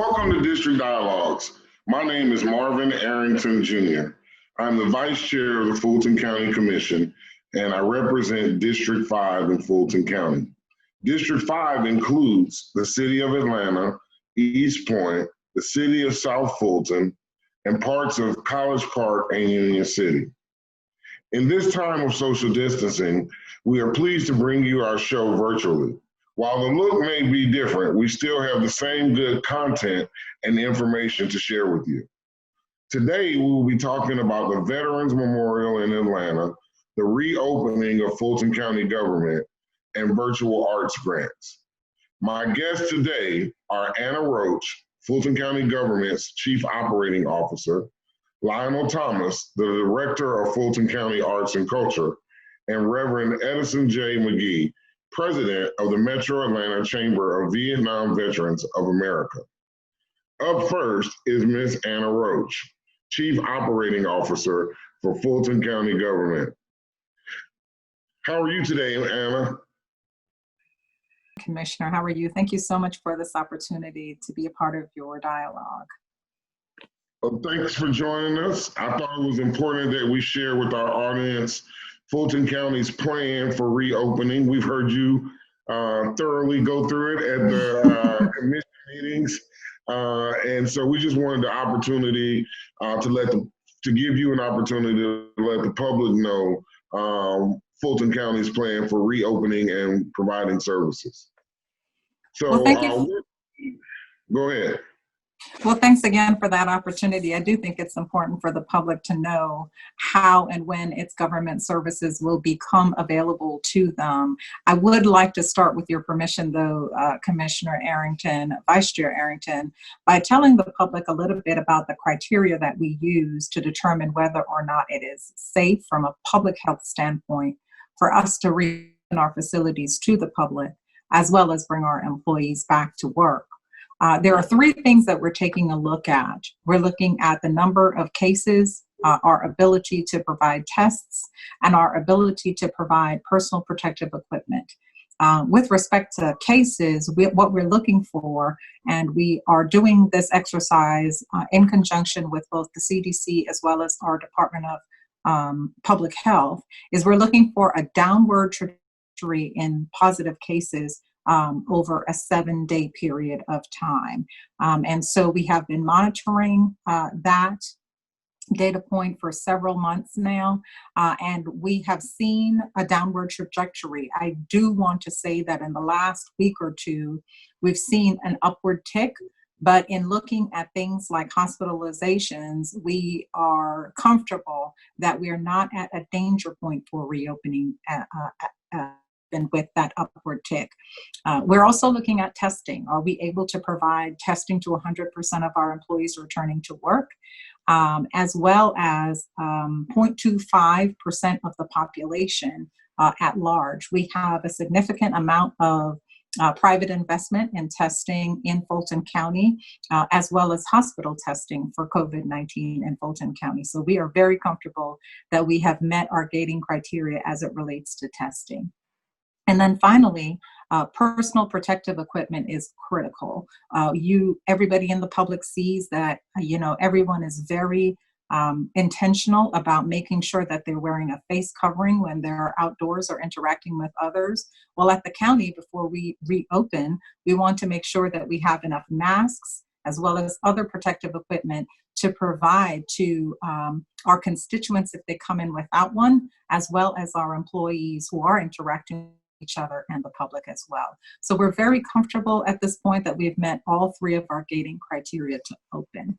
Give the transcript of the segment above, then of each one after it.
Welcome to District Dialogues. My name is Marvin Arrington Jr. I'm the Vice Chair of the Fulton County Commission, and I represent District 5 in Fulton County. District 5 includes the City of Atlanta, East Point, the City of South Fulton, and parts of College Park and Union City. In this time of social distancing, we are pleased to bring you our show virtually. While the look may be different, we still have the same good content and information to share with you. Today, we will be talking about the Veterans Memorial in Atlanta, the reopening of Fulton County government, and virtual arts grants. My guests today are Anna Roach, Fulton County Government's Chief Operating Officer, Lionel Thomas, the Director of Fulton County Arts and Culture, and Reverend Edison J. McGee, President of the Metro Atlanta Chamber of Vietnam Veterans of America. Up first is Ms. Anna Roach, Chief Operating Officer for Fulton County Government. How are you today, Anna? Commissioner, how are you? Thank you so much for this opportunity to be a part of your dialogue. Well, thanks for joining us. I thought it was important that we share with our audience Fulton County's plan for reopening. We've heard you thoroughly go through it at the commission meetings. And so we just wanted the opportunity to give you an opportunity to let the public know Fulton County's plan for reopening and providing services. So well, thank you. Go ahead. Well, thanks again for that opportunity. I do think it's important for the public to know how and when its government services will become available to them. I would like to start with your permission, though, Commissioner Arrington, Vice Chair Arrington, by telling the public a little bit about the criteria that we use to determine whether or not it is safe from a public health standpoint for us to reopen our facilities to the public, as well as bring our employees back to work. There are three things that we're taking a look at. We're looking at the number of cases, our ability to provide tests, and our ability to provide personal protective equipment. With respect to cases, what we're looking for, and we are doing this exercise in conjunction with both the CDC as well as our Department of Public Health, is we're looking for a downward trajectory in positive cases over a 7-day period of time. And so we have been monitoring that data point for several months now, and we have seen a downward trajectory. I do want to say that in the last week or two, we've seen an upward tick, but in looking at things like hospitalizations, we are comfortable that we are not at a danger point for reopening and with that upward tick. We're also looking at testing. Are we able to provide testing to 100% of our employees returning to work, as well as 0.25% of the population at large? We have a significant amount of private investment in testing in Fulton County, as well as hospital testing for COVID-19 in Fulton County. So we are very comfortable that we have met our gating criteria as it relates to testing. And then finally, personal protective equipment is critical. Everybody in the public sees that, everyone is very intentional about making sure that they're wearing a face covering when they're outdoors or interacting with others. Well, at the county, before we reopen, we want to make sure that we have enough masks as well as other protective equipment to provide to our constituents if they come in without one, as well as our employees who are interacting each other and the public as well. So we're very comfortable at this point that we've met all three of our gating criteria to open.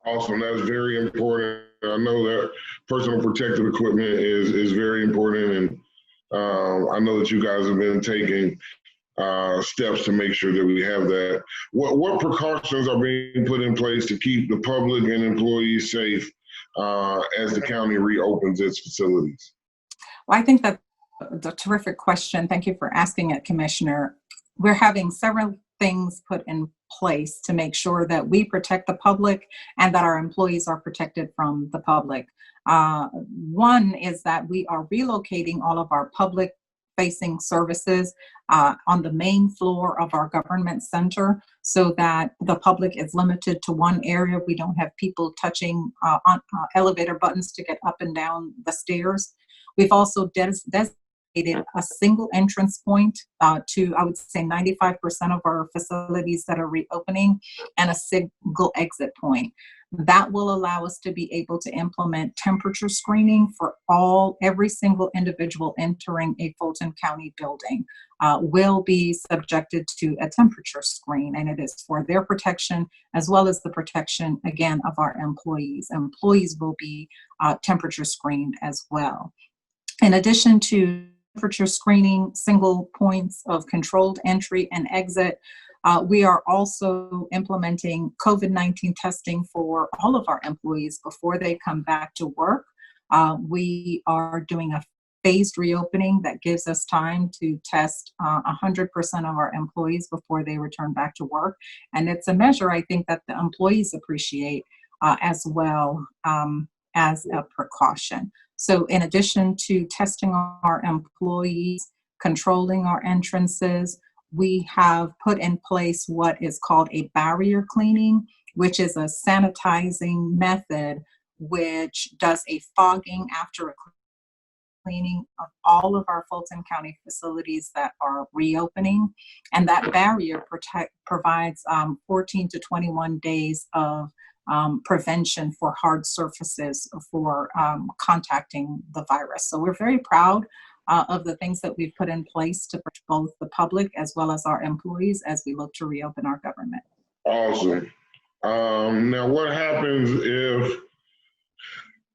Awesome, that's very important. I know that personal protective equipment is very important, and I know that you guys have been taking steps to make sure that we have that. What precautions are being put in place to keep the public and employees safe as the county reopens its facilities? Well, I think that's a terrific question. Thank you for asking it, Commissioner. We're having several things put in place to make sure that we protect the public and that our employees are protected from the public. One is that we are relocating all of our public facing services on the main floor of our government center so that the public is limited to one area. We don't have people touching elevator buttons to get up and down the stairs. We've also designated a single entrance point to, I would say, 95% of our facilities that are reopening, and a single exit point. That will allow us to be able to implement temperature screening for every single individual entering a Fulton County building will be subjected to a temperature screen, and it is for their protection as well as the protection, again, of our employees. Employees will be temperature screened as well. In addition to temperature screening, single points of controlled entry and exit, we are also implementing COVID-19 testing for all of our employees before they come back to work. We are doing a phased reopening that gives us time to test 100% of our employees before they return back to work. And it's a measure I think that the employees appreciate as well as a precaution. So in addition to testing our employees, controlling our entrances, we have put in place what is called a barrier cleaning, which is a sanitizing method which does a fogging after a cleaning of all of our Fulton County facilities that are reopening. And that barrier provides 14 to 21 days of prevention for hard surfaces for contacting the virus. So we're very proud of the things that we've put in place to protect both the public as well as our employees as we look to reopen our government. Awesome. Now, what happens if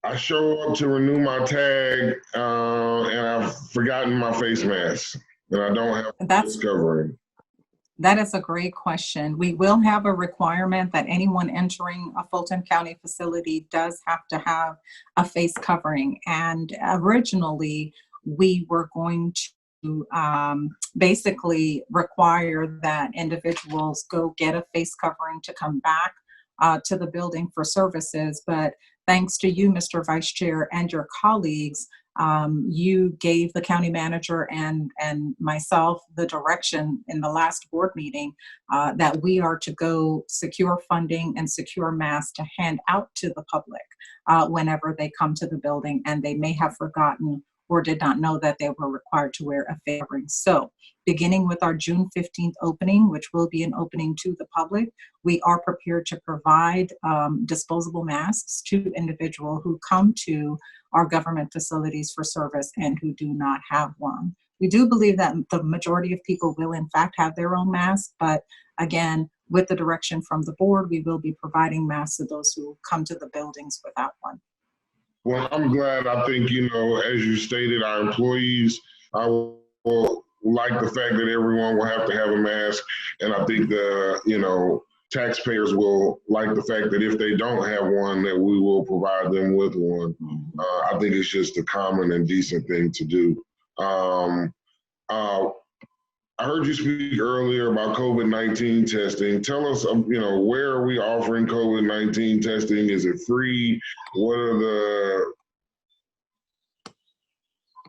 I show up to renew my tag and I've forgotten my face mask and I don't have face covering? That is a great question. We will have a requirement that anyone entering a Fulton County facility does have to have a face covering. And originally, we were going to basically require that individuals go get a face covering to come back to the building for services. But thanks to you, Mr. Vice Chair, and your colleagues, you gave the county manager and myself the direction in the last board meeting that we are to go secure funding and secure masks to hand out to the public whenever they come to the building, and they may have forgotten or did not know that they were required to wear a face covering. So beginning with our June 15th opening, which will be an opening to the public, we are prepared to provide disposable masks to individuals who come to our government facilities for service and who do not have one. We do believe that the majority of people will in fact have their own mask, but again, with the direction from the board, we will be providing masks to those who come to the buildings without one. Well, I'm glad. I think, as you stated, our employees will like the fact that everyone will have to have a mask. And I think taxpayers will like the fact that if they don't have one, that we will provide them with one. I think it's just a common and decent thing to do. I heard you speak earlier about COVID-19 testing. Tell us, where are we offering COVID-19 testing? Is it free? What are the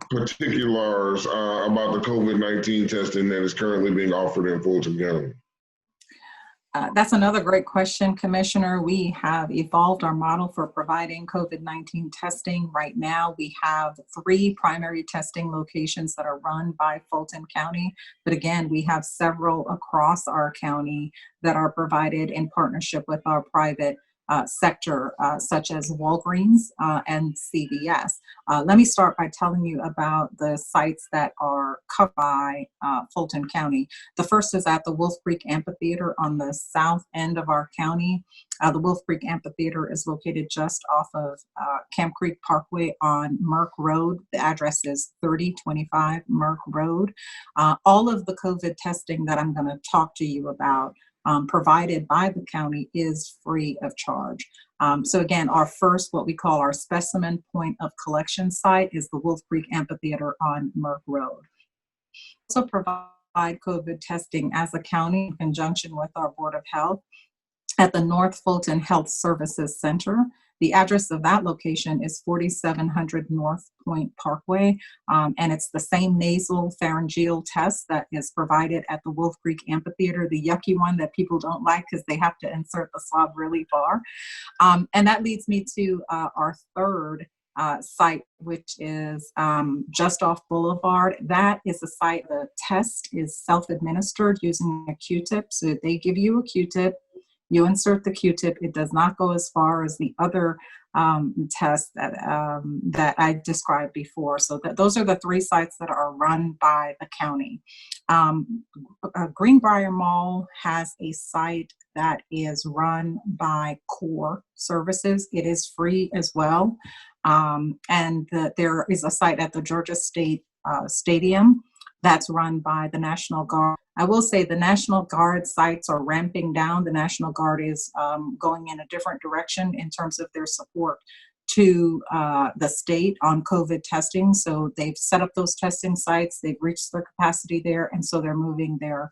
particulars about the COVID-19 testing that is currently being offered in Fulton County? That's another great question, Commissioner. We have evolved our model for providing COVID-19 testing. Right now, we have 3 primary testing locations that are run by Fulton County. But again, we have several across our county that are provided in partnership with our private sector, such as Walgreens and CVS. Let me start by telling you about the sites that are covered by Fulton County. The first is at the Wolf Creek Amphitheater on the south end of our county. The Wolf Creek Amphitheater is located just off of Camp Creek Parkway on Merck Road. The address is 3025 Merck Road. All of the COVID testing that I'm going to talk to you about provided by the county is free of charge. So again, our first, what we call our specimen point of collection site, is the Wolf Creek Amphitheater on Merck Road. Also provide COVID testing as a county in conjunction with our Board of Health at the North Fulton Health Services Center. The address of that location is 4700 North Point Parkway, and it's the same nasal pharyngeal test that is provided at the Wolf Creek Amphitheater, the yucky one that people don't like because they have to insert the swab really far. And that leads me to our third site, which is just off Boulevard. That is a site, the test is self-administered using a Q-tip. So they give you a Q-tip, you insert the Q-tip. It does not go as far as the other tests that I described before. So those are the three sites that are run by the county. Greenbrier Mall has a site that is run by Core Services. It is free as well. There is a site at the Georgia State Stadium that's run by the National Guard. I will say the National Guard sites are ramping down. The National Guard is going in a different direction in terms of their support to the state on COVID testing. So they've set up those testing sites, they've reached their capacity there, and so they're moving their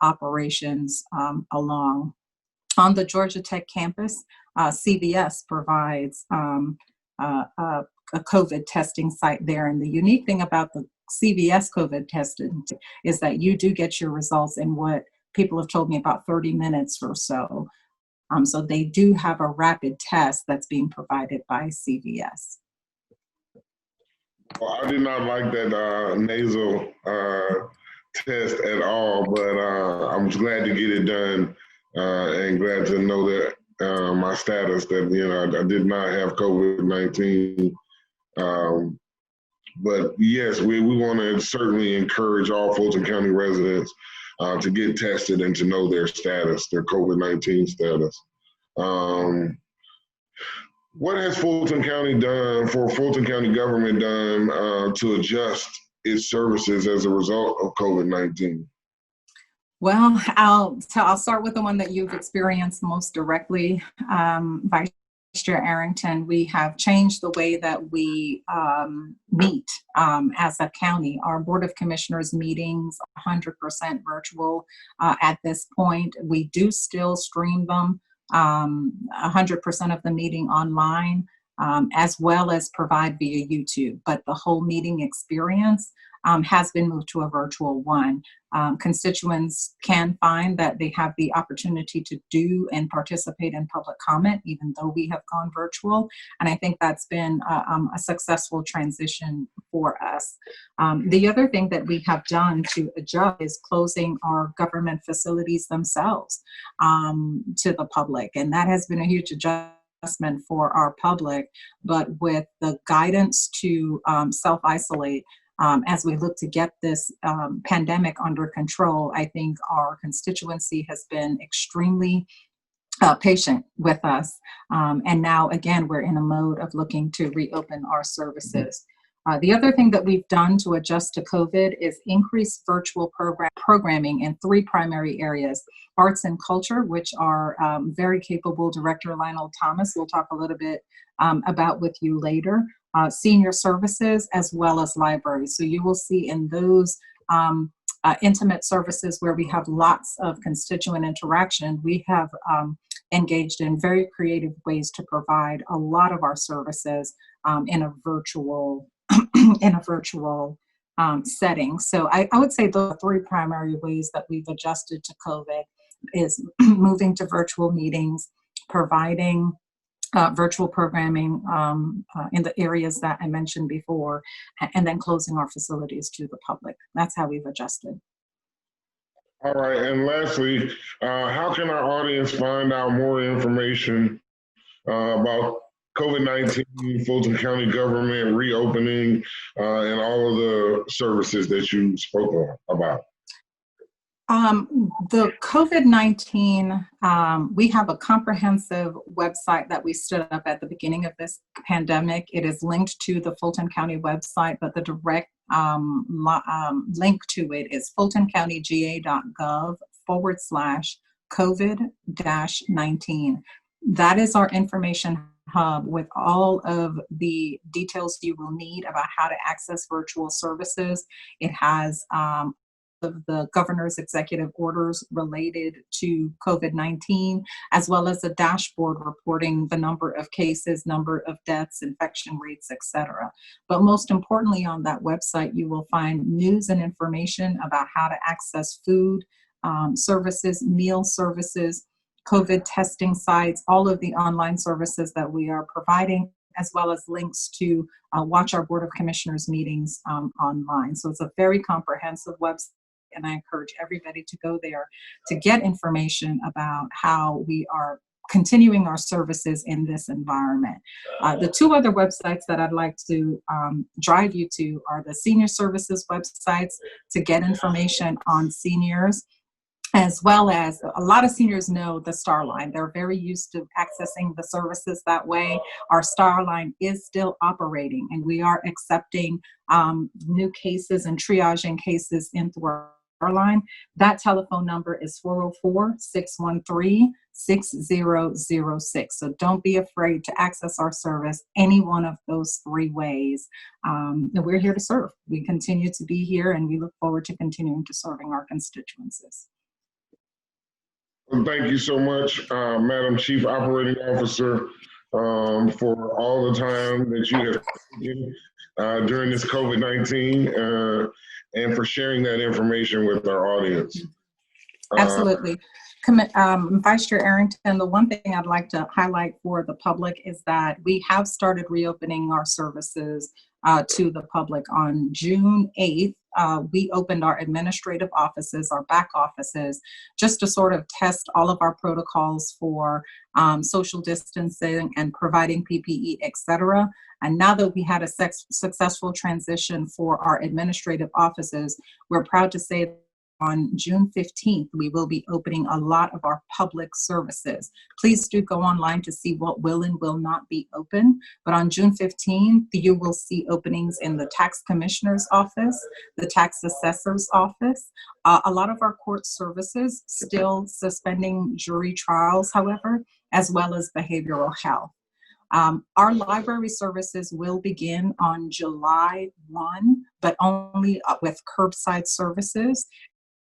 operations along. On the Georgia Tech campus, CVS provides a COVID testing site there. And the unique thing about the CVS COVID testing is that you do get your results in what people have told me about 30 minutes or so. So they do have a rapid test that's being provided by CVS. Well, I did not like that nasal test at all, but I'm glad to get it done and glad to know that my status, that, I did not have COVID-19. But yes, we want to certainly encourage all Fulton County residents to get tested and to know their status, their COVID-19 status. What has Fulton County government done to adjust its services as a result of COVID-19? Well, I'll start with the one that you've experienced most directly, Vice Chair Arrington. We have changed the way that we meet as a county. Our Board of Commissioners meetings are 100% virtual at this point. We do still stream them 100% of the meeting online, as well as provide via YouTube. But the whole meeting experience has been moved to a virtual one. Constituents can find that they have the opportunity to do and participate in public comment, even though we have gone virtual. And I think that's been a successful transition for us. The other thing that we have done to adjust is closing our government facilities themselves to the public. And that has been a huge adjustment for our public, but with the guidance to self-isolate, as we look to get this pandemic under control, I think our constituency has been extremely patient with us. And now, again, we're in a mode of looking to reopen our services. The other thing that we've done to adjust to COVID is increase virtual programming in three primary areas: arts and culture, which our very capable director, Lionel Thomas, will talk a little bit about with you later. Senior services, as well as libraries. So you will see in those intimate services where we have lots of constituent interaction, we have engaged in very creative ways to provide a lot of our services in a virtual setting. So I would say the three primary ways that we've adjusted to COVID is moving to virtual meetings, providing virtual programming in the areas that I mentioned before, and then closing our facilities to the public. That's how we've adjusted. All right, and lastly, how can our audience find out more information about COVID-19, Fulton County government reopening, and all of the services that you spoke about? The COVID-19, we have a comprehensive website that we stood up at the beginning of this pandemic. It is linked to the Fulton County website, but the direct link to it is fultoncountygov.com/COVID-19. That is our information hub with all of the details you will need about how to access virtual services. It has of the governor's executive orders related to COVID-19, as well as a dashboard reporting the number of cases, number of deaths, infection rates, etc. But most importantly, on that website, you will find news and information about how to access food services, meal services, COVID testing sites, all of the online services that we are providing, as well as links to watch our Board of Commissioners meetings online. So it's a very comprehensive website, and I encourage everybody to go there to get information about how we are continuing our services in this environment. The two other websites that I'd like to drive you to are the senior services websites to get information on seniors, as well as a lot of seniors know the Star Line. They're very used to accessing the services that way. Our Star Line is still operating, and we are accepting new cases and triaging cases into our Star Line. That telephone number is 404-613-6006. So don't be afraid to access our service any one of those three ways. And we're here to serve. We continue to be here, and we look forward to continuing to serving our constituencies. Well, thank you so much, Madam Chief Operating Officer, for all the time that you have taken during this COVID-19 and for sharing that information with our audience. Absolutely. Vice Chair Arrington, the one thing I'd like to highlight for the public is that we have started reopening our services to the public. On June 8th, we opened our administrative offices, our back offices, just to sort of test all of our protocols for social distancing and providing PPE, et cetera. And now that we had a successful transition for our administrative offices, we're proud to say on June 15th, we will be opening a lot of our public services. Please do go online to see what will and will not be open. But on June 15th, you will see openings in the tax commissioner's office, the tax assessor's office, a lot of our court services, still suspending jury trials, however, as well as behavioral health. Our library services will begin on July 1, but only with curbside services.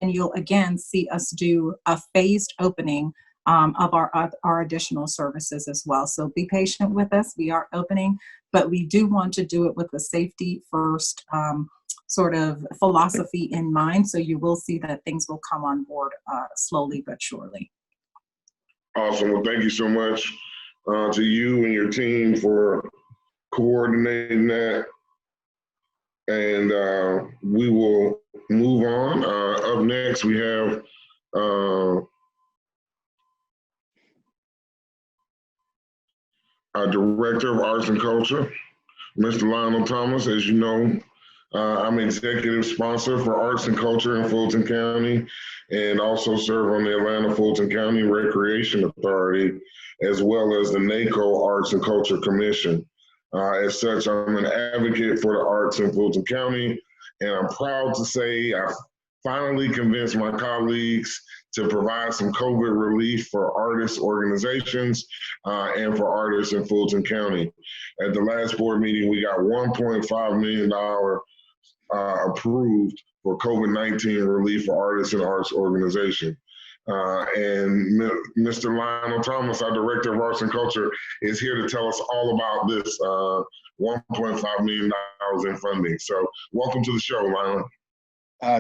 And you'll again see us do a phased opening of our additional services as well. So be patient with us. We are opening, but we do want to do it with a safety first sort of philosophy in mind. So you will see that things will come on board slowly but surely. Awesome. Well, thank you so much to you and your team for coordinating that. And we will move on. Up next, we have our Director of Arts and Culture, Mr. Lionel Thomas. As you know, I'm executive sponsor for Arts and Culture in Fulton County, and also serve on the Atlanta Fulton County Recreation Authority, as well as the NACO Arts and Culture Commission. As such, I'm an advocate for the arts in Fulton County, and I'm proud to say I finally convinced my colleagues to provide some COVID relief for artist organizations and for artists in Fulton County. At the last board meeting, we got $1.5 million approved for COVID-19 relief for artists and arts organizations. And Mr. Lionel Thomas, our Director of Arts and Culture, is here to tell us all about this $1.5 million in funding. So welcome to the show, Lionel.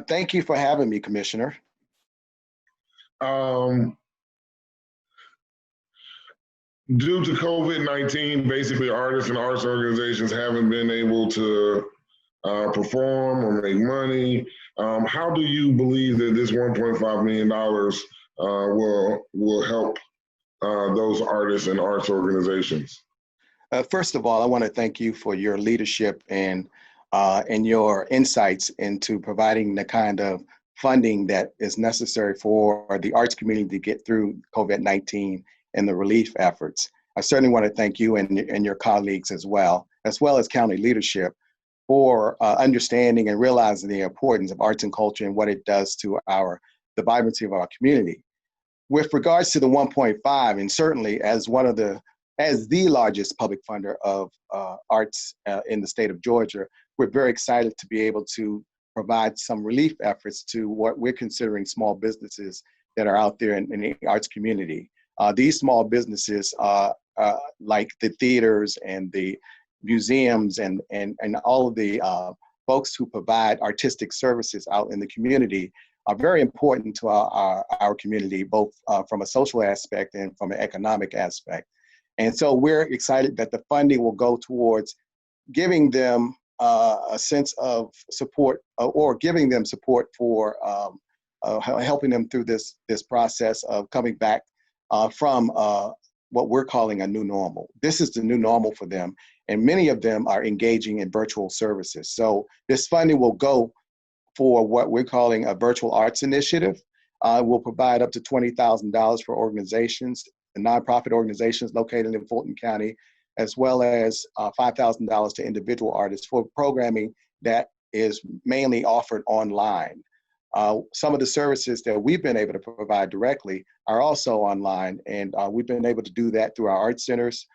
Thank you for having me, Commissioner. Due to COVID-19, basically artists and arts organizations haven't been able to perform or make money. How do you believe that this $1.5 million will help those artists and arts organizations? First of all, I want to thank you for your leadership and your insights into providing the kind of funding that is necessary for the arts community to get through COVID-19 and the relief efforts. I certainly want to thank you and your colleagues as well as county leadership for understanding and realizing the importance of arts and culture and what it does to the vibrancy of our community. With regards to the 1.5, and certainly as the largest public funder of arts in the state of Georgia, we're very excited to be able to provide some relief efforts to what we're considering small businesses that are out there in the arts community. These small businesses, like the theaters and the museums and all of the folks who provide artistic services out in the community, are very important to our community, both from a social aspect and from an economic aspect. And so we're excited that the funding will go towards giving them a sense of support, or giving them support for helping them through this process of coming back from what we're calling a new normal. This is the new normal for them, and many of them are engaging in virtual services. So this funding will go for what we're calling a virtual arts initiative. We'll provide up to $20,000 for organizations, the nonprofit organizations located in Fulton County, as well as $5,000 to individual artists for programming that is mainly offered online. Some of the services that we've been able to provide directly are also online, and we've been able to do that through our art centers.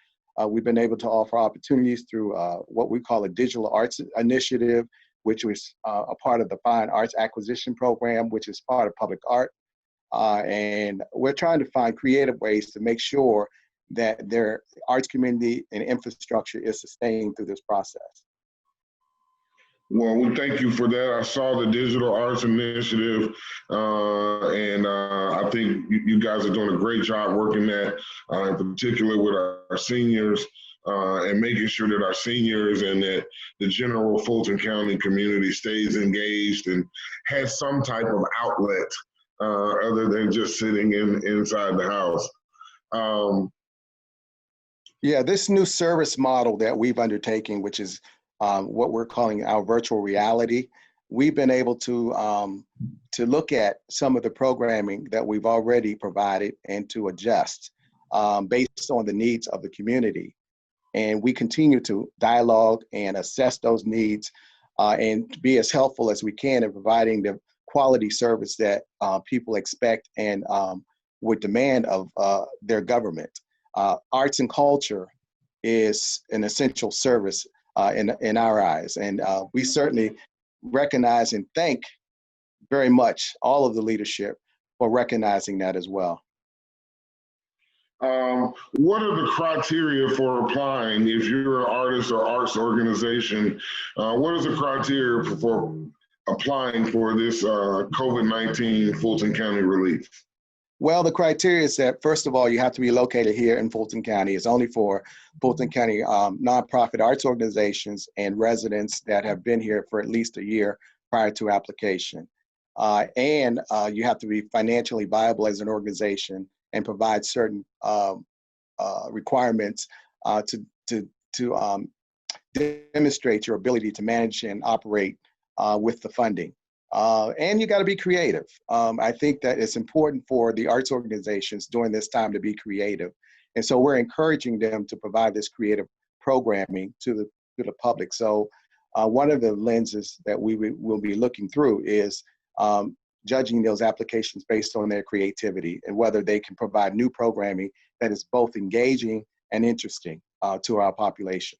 We've been able to offer opportunities through what we call a digital arts initiative, which was a part of the Fine Arts Acquisition Program, which is part of public art. And we're trying to find creative ways to make sure that their arts community and infrastructure is sustained through this process. Well, we thank you for that. I saw the Digital Arts Initiative, and I think you guys are doing a great job working that, in particular with our seniors, and making sure that our seniors and that the general Fulton County community stays engaged and has some type of outlet other than just sitting inside the house. Yeah, this new service model that we've undertaken, which is what we're calling our virtual reality, we've been able to look at some of the programming that we've already provided and to adjust based on the needs of the community. And we continue to dialogue and assess those needs and be as helpful as we can in providing the quality service that people expect and would demand of their government. Arts and culture is an essential service in our eyes. And we certainly recognize and thank very much all of the leadership for recognizing that as well. What are the criteria for applying if you're an artist or arts organization? What is the criteria for applying for this COVID-19 Fulton County relief? Well, the criteria is that, first of all, you have to be located here in Fulton County. It's only for Fulton County nonprofit arts organizations and residents that have been here for at least a year prior to application. And you have to be financially viable as an organization and provide certain requirements to demonstrate your ability to manage and operate with the funding. And you got to be creative. I think that it's important for the arts organizations during this time to be creative. And so we're encouraging them to provide this creative programming to the public. So one of the lenses that we will be looking through is judging those applications based on their creativity and whether they can provide new programming that is both engaging and interesting to our population.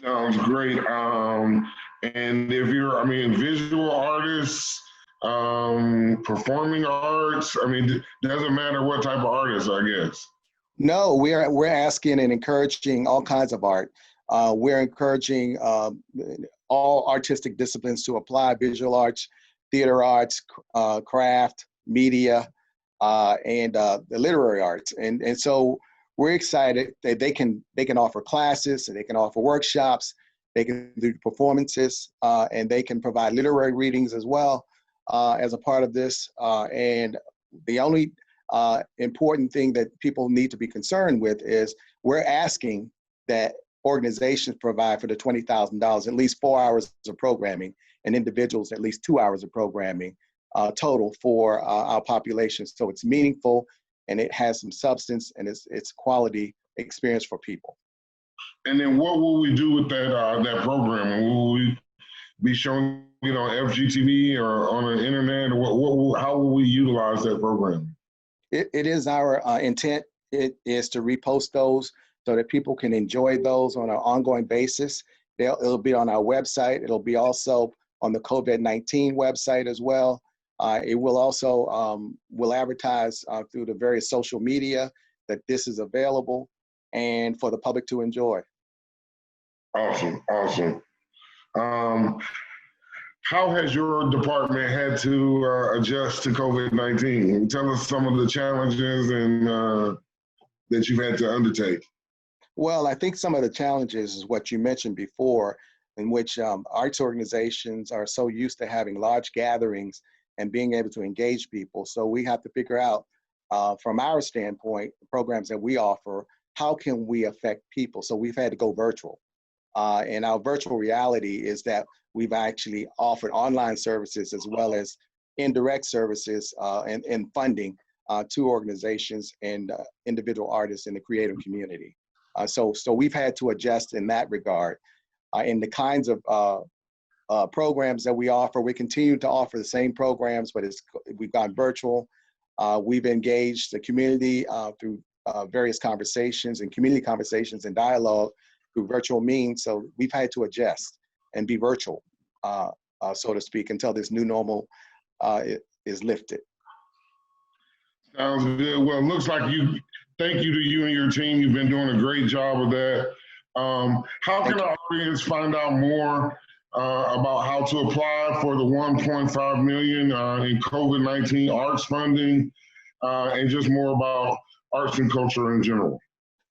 Sounds great. And if you're, visual artists, performing arts, doesn't matter what type of artist, I guess. No, we're asking and encouraging all kinds of art. We're encouraging all artistic disciplines to apply: visual arts, theater arts, craft, media, and the literary arts. And so we're excited that they can offer classes, and they can offer workshops, they can do performances, and they can provide literary readings as well as a part of this. And the only important thing that people need to be concerned with is we're asking that organizations provide for the $20,000 at least 4 hours of programming, and individuals at least 2 hours of programming total for our population. So it's meaningful, and it has some substance, and it's quality experience for people. And then what will we do with that program? Will we be showing it on FGTV or on the internet? Or how will we utilize that program? It is our intent. It is to repost those so that people can enjoy those on an ongoing basis. It'll be on our website. It'll be also on the COVID-19 website as well. It will also, will advertise through the various social media that this is available and for the public to enjoy. Awesome, awesome. How has your department had to adjust to COVID-19? Tell us some of the challenges and that you've had to undertake. Well, I think some of the challenges is what you mentioned before, in which arts organizations are so used to having large gatherings and being able to engage people. So we have to figure out, from our standpoint, the programs that we offer, how can we affect people? So we've had to go virtual. And our virtual reality is that we've actually offered online services as well as indirect services and funding to organizations and individual artists in the creative community. So we've had to adjust in that regard. In the kinds of programs that we offer, we continue to offer the same programs, but we've gone virtual. We've engaged the community through various conversations and community conversations and dialogue through virtual means. So we've had to adjust and be virtual, so to speak, until this new normal is lifted. Sounds good. Well, it looks like thank you to you and your team. You've been doing a great job of that. How can our audience find out more about how to apply for the $1.5 million in COVID-19 arts funding and just more about arts and culture in general?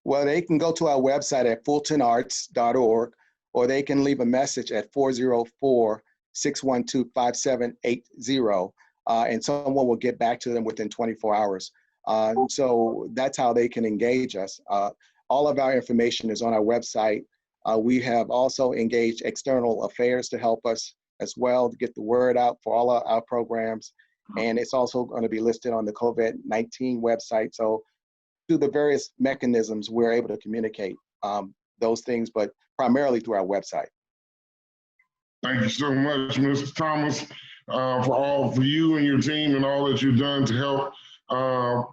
Well, they can go to our website at fultonarts.org, or they can leave a message at 404-612-5780, and someone will get back to them within 24 hours. So that's how they can engage us. All of our information is on our website. We have also engaged external affairs to help us as well to get the word out for all of our programs. And it's also going to be listed on the COVID-19 website. So through the various mechanisms, we're able to communicate those things, but primarily through our website. Thank you so much, Mr. Thomas, for you and your team and all that you've done to help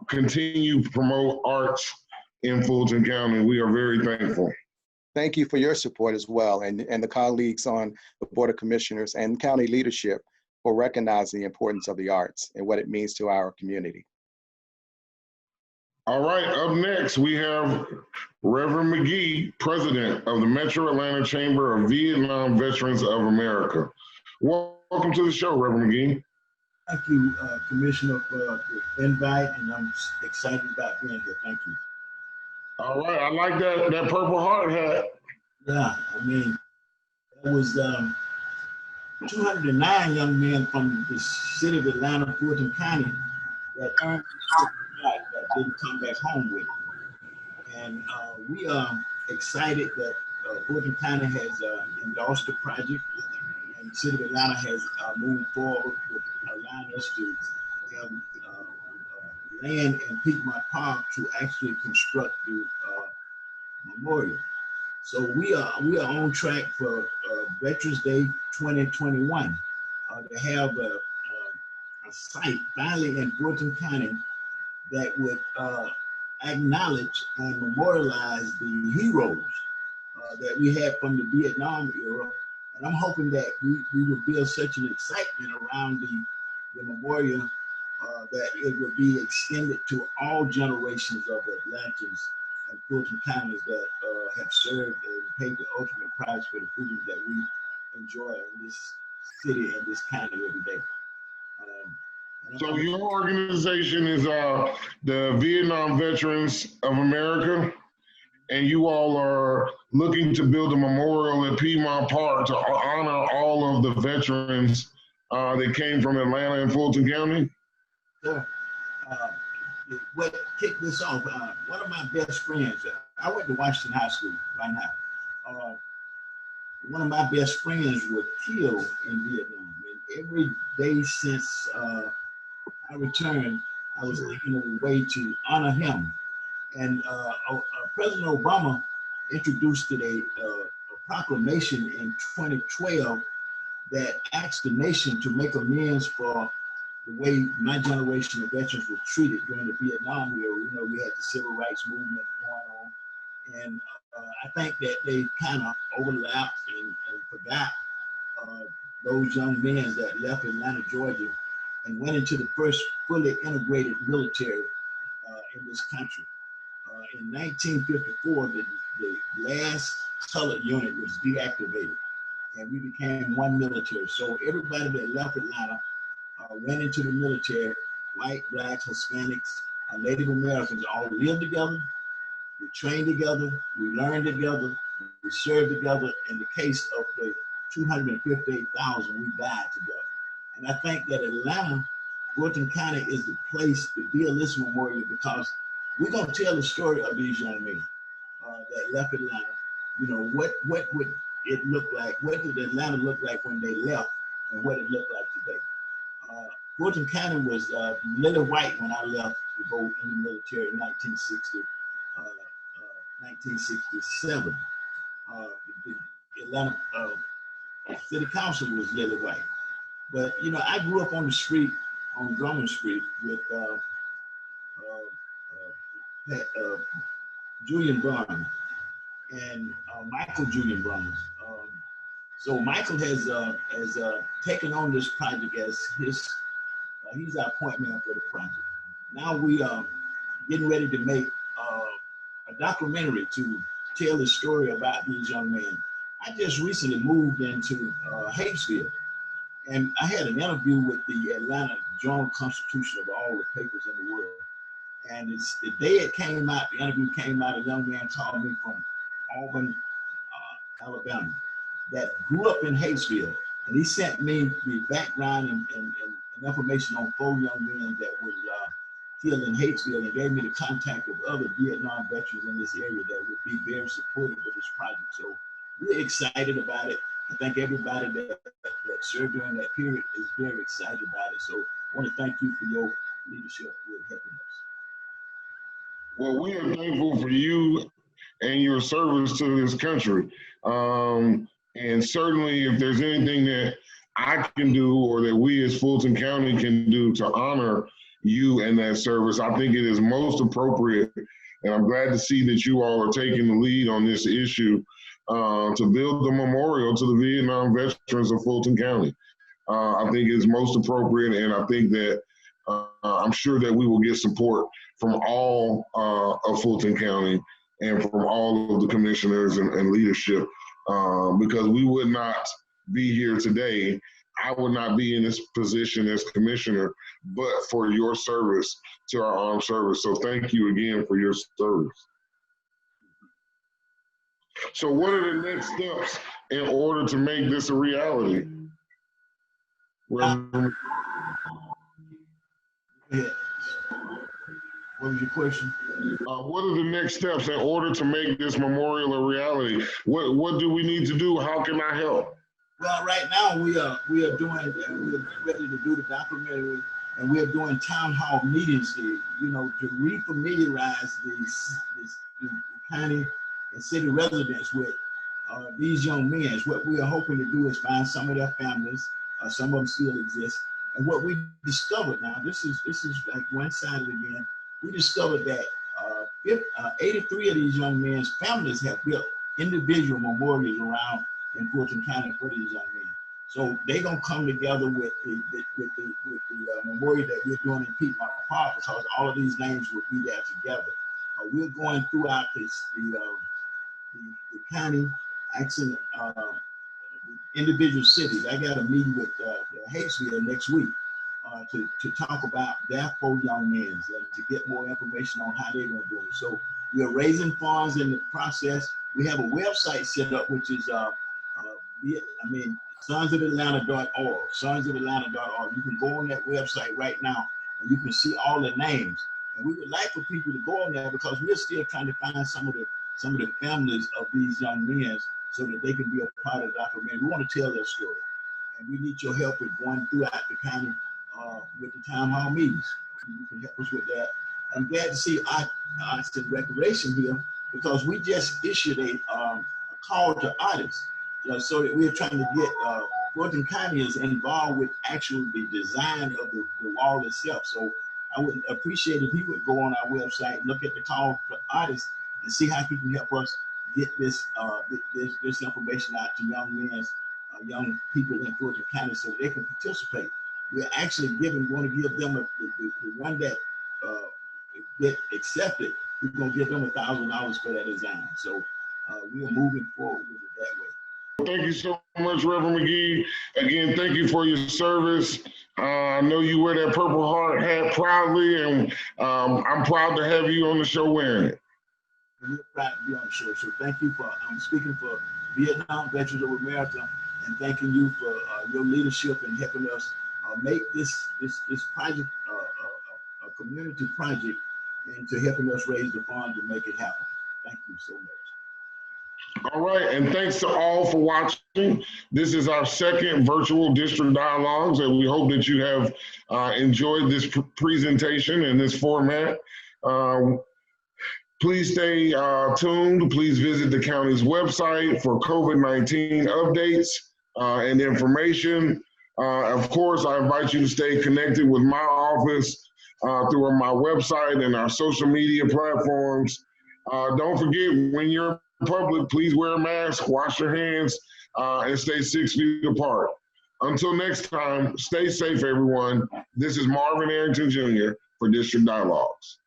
continue to promote arts in Fulton County. We are very thankful. Thank you for your support as well, and the colleagues on the Board of Commissioners and county leadership for recognizing the importance of the arts and what it means to our community. All right, up next, we have Reverend McGee, President of the Metro Atlanta Chamber of Vietnam Veterans of America. Welcome to the show, Reverend McGee. Thank you, Commissioner, for the invite, and I'm excited about being here. Thank you. All right, I like that Purple Heart hat. Yeah, I mean, there was 209 young men from the city of Atlanta, Fulton County, that earned that didn't come back home with it. And we are excited that Fulton County has endorsed the project, and the city of Atlanta has moved forward with allowing us to have land in Piedmont Park to actually construct the memorial. So we are on track for Veterans Day 2021 to have a site finally in Fulton County that would acknowledge and memorialize the heroes that we had from the Vietnam era. And I'm hoping that we will build such an excitement around the memorial that it will be extended to all generations of Atlantans and Fulton counties that have served and paid the ultimate price for the freedoms that we enjoy in this city and this county every day. So your organization is the Vietnam Veterans of America, and you all are looking to build a memorial at Piedmont Park to honor all of the veterans that came from Atlanta and Fulton County? Sure. What kicked this off, one of my best friends, I went to Washington High School right now. One of my best friends was killed in Vietnam. And every day since I returned, I was thinking of a way to honor him. And President Obama introduced a proclamation in 2012 that asked the nation to make amends for the way my generation of veterans were treated during the Vietnam era. You know, we had the civil rights movement going on. And I think that they kind of overlapped, and forgot those young men that left Atlanta, Georgia, and went into the first fully integrated military in this country. In 1954, the last colored unit was deactivated, and we became one military. So everybody that left Atlanta went into the military. White, blacks, Hispanics, Native Americans all lived together. We trained together. We learned together. We served together. In the case of the 258,000, we died together. And I think that Atlanta, Fulton County is the place to build this memorial, because we're going to tell the story of these young men that left Atlanta. You know, what would it look like? What did Atlanta look like when they left, and what it looked like today? Fulton County was lily white when I left to go in the military in 1967. The Atlanta City Council was lily white. But, you know, I grew up on the street, on Drummond Street, with Julian Barnes and Michael Julian Barnes. So Michael has taken on this project as his, he's our point man for the project. Now we are getting ready to make a documentary to tell the story about these young men. I just recently moved into Hatesville, and I had an interview with the Atlanta Journal-Constitution of all the papers in the world. And it's the day it came out, the interview came out, a young man called me from Auburn, Alabama, that grew up in Hatesville. And he sent me the background and information on 4 young men that was killed in Hatesville, and gave me the contact of other Vietnam veterans in this area that would be very supportive of this project. So we're excited about it. I think everybody that served during that period is very excited about it. So I want to thank you for your leadership with helping us. Well, we are thankful for you and your service to this country. And certainly, if there's anything that I can do, or that we as Fulton County can do to honor you and that service, I think it is most appropriate. And I'm glad to see that you all are taking the lead on this issue to build the memorial to the Vietnam veterans of Fulton County. I think it's most appropriate, and I think that I'm sure that we will get support from all of Fulton County and from all of the commissioners and leadership, because we would not be here today. I would not be in this position as commissioner, but for your service to our armed service. So thank you again for your service. So what are the next steps in order to make this a reality? Yeah. What was your question? What are the next steps in order to make this memorial a reality? What do we need to do? How can I help? Well, right now we are doing, we're ready to do the documentary, and we are doing town hall meetings to refamiliarize the county and city residents with these young men. What we are hoping to do is find some of their families. Some of them still exist. And what we discovered now, this is like one-sided again. We discovered that 83 of these young men's families have built individual memorials around in Fulton County for these young men. So they're gonna come together with the memorial that we're doing in Piedmont Park, because all of these names will be there together. We're going throughout the county, asking individual cities. I got a meeting with Hatesville next week to talk about their 4 young men and to get more information on how they're going to do it. So we're raising funds in the process. We have a website set up, which is sonsofAtlanta.org, sonsofAtlanta.org. You can go on that website right now, and you can see all the names. And we would like for people to go on there, because we're still trying to find some of the families of these young men, so that they can be a part of the documentary. We want to tell their story, and we need your help with going throughout the county with the town hall meetings. You can help us with that. I'm glad to see Arts and Recreation here, because we just issued a call to artists, so that we're trying to get Fulton County is involved with the design of the wall itself. So I would appreciate if he would go on our website, look at the call for artists, and see how he can help us get this information out to young people in Fulton County so they can participate. We're actually want to give them the one that get accepted. We're going to give them $1,000 for that design. So we are moving forward with it that way. Thank you so much, Reverend McGee. Again, thank you for your service. I know you wear that Purple Heart hat proudly, and I'm proud to have you on the show wearing it. We're proud to be on the show. So thank you for speaking for Vietnam Veterans of America, and thanking you for your leadership and helping us make this project a community project, and to helping us raise the funds to make it happen. Thank you so much. All right, and thanks to all for watching. This is our second virtual district dialogues, and we hope that you have enjoyed this presentation in this format. Please stay tuned. Please visit the county's website for COVID-19 updates and information. Of course, I invite you to stay connected with my office through my website and our social media platforms. Don't forget, when you're in public, please wear a mask, wash your hands, and stay 6 feet apart. Until next time, stay safe, everyone. This is Marvin Arrington Jr. for District Dialogues.